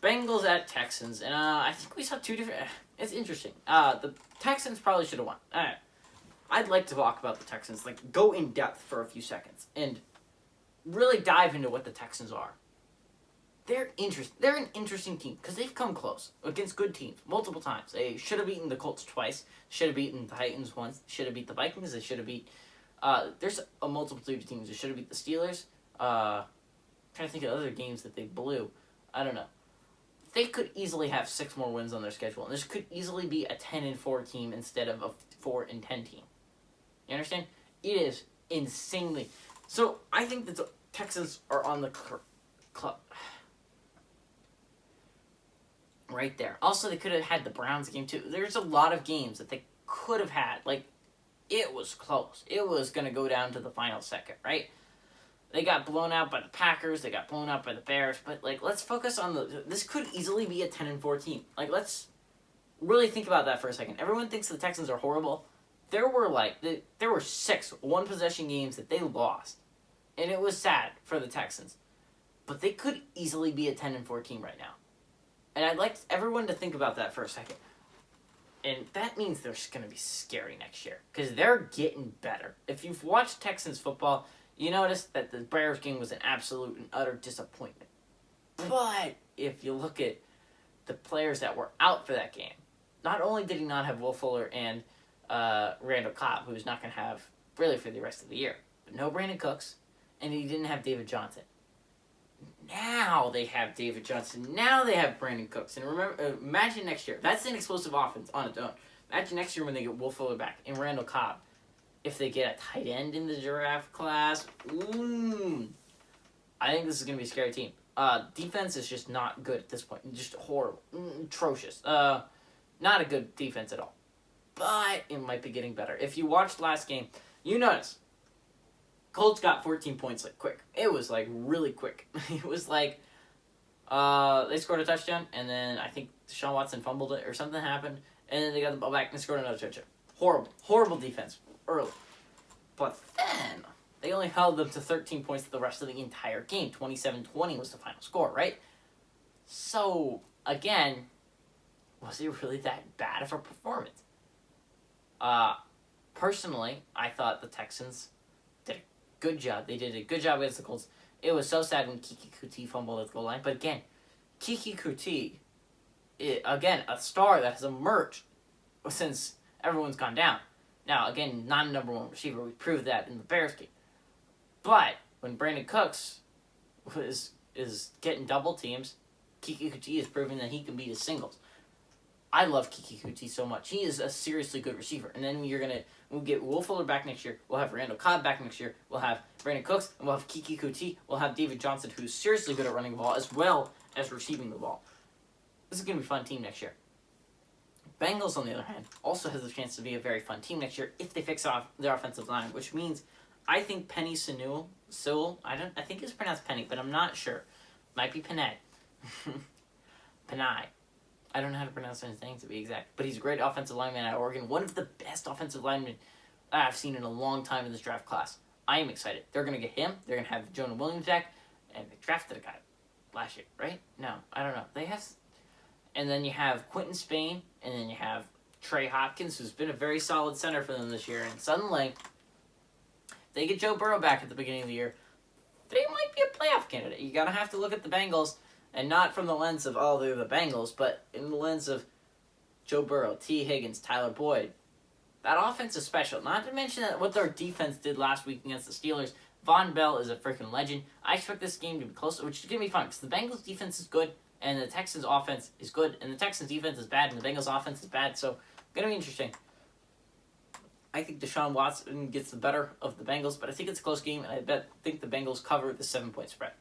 Bengals at Texans, and I think we saw two different. It's interesting. The Texans probably should have won. All right, I'd like to talk about the Texans, like go in depth for a few seconds and really dive into what the Texans are. They're an interesting team because they've come close against good teams multiple times. They should have beaten the Colts twice. Should have beaten the Titans once. Should have beat the Vikings. They should have beat. There's a multitude of teams. They should have beat the Steelers. Trying to think of other games that they blew. I don't know. They could easily have 6 more wins on their schedule, and this could easily be a 10-4 team instead of a 4-10 team. You understand? It is insanely. So I think that the Texans are on the club. Right there. Also, they could have had the Browns game, too. There's a lot of games that they could have had. Like, it was close. It was going to go down to the final second, right? They got blown out by the Packers. They got blown out by the Bears. But, like, let's focus on this could easily be a 10-4 team. Like, let's really think about that for a second. Everyone thinks the Texans are horrible. There were 6 one-possession games that they lost. And it was sad for the Texans. But they could easily be a 10-4 team right now. And I'd like everyone to think about that for a second. And that means they're going to be scary next year. Because they're getting better. If you've watched Texans football, you notice that the Bears game was an absolute and utter disappointment. But if you look at the players that were out for that game, not only did he not have Will Fuller and Randall Cobb, who he's not going to have really for the rest of the year, but no Brandon Cooks, and he didn't have David Johnson. Now they have David Johnson. Now they have Brandon Cooks. And remember, imagine next year. That's an explosive offense on its own. Imagine next year when they get Will Fuller back and Randall Cobb. If they get a tight end in the draft class, I think this is going to be a scary team. Defense is just not good at this point. Just horrible. Atrocious. Not a good defense at all. But it might be getting better. If you watched last game, you notice Colts got 14 points like quick. It was like really quick. It was like they scored a touchdown, and then I think Deshaun Watson fumbled it or something happened, and then they got the ball back and scored another touchdown. Horrible defense early. But then they only held them to 13 points the rest of the entire game. 27-20 was the final score, right? So, again, was it really that bad of a performance? Personally, I thought the Texans did a good job. They did a good job against the Colts. It was so sad when Kiki Kuti fumbled at the goal line. But again, Kiki Kuti, again, a star that has emerged since everyone's gone down. Now, again, not a number 1 receiver. We proved that in the Bears game. But when Brandon Cooks is getting double teams, Kiki Kuti is proving that he can beat his singles. I love Kiki Kuti so much. He is a seriously good receiver. And then we'll get Will Fuller back next year. We'll have Randall Cobb back next year. We'll have Brandon Cooks, and we'll have Kiki Kuti. We'll have David Johnson, who's seriously good at running the ball as well as receiving the ball. This is going to be a fun team next year. Bengals, on the other hand, also has a chance to be a very fun team next year if they fix off their offensive line, which means I think Penny Sewell, I think it's pronounced Penny, but I'm not sure. Might be Penay. Penay. I don't know how to pronounce his name to be exact, but he's a great offensive lineman at Oregon. One of the best offensive linemen I've seen in a long time in this draft class. I am excited. They're going to get him. They're going to have Jonah Williams back, and they drafted a guy last year, right? No, I don't know. They have, and then you have Quentin Spain, and then you have Trey Hopkins, who's been a very solid center for them this year, and suddenly they get Joe Burrow back at the beginning of the year. They might be a playoff candidate. You got to have to look at the Bengals. And not from the lens of, oh, they're the Bengals, but in the lens of Joe Burrow, T. Higgins, Tyler Boyd. That offense is special. Not to mention that what their defense did last week against the Steelers. Von Bell is a freaking legend. I expect this game to be close, which is going to be fun, because the Bengals defense is good, and the Texans offense is good, and the Texans defense is bad, and the Bengals offense is bad, so going to be interesting. I think Deshaun Watson gets the better of the Bengals, but I think it's a close game, and I think the Bengals cover the 7-point spread.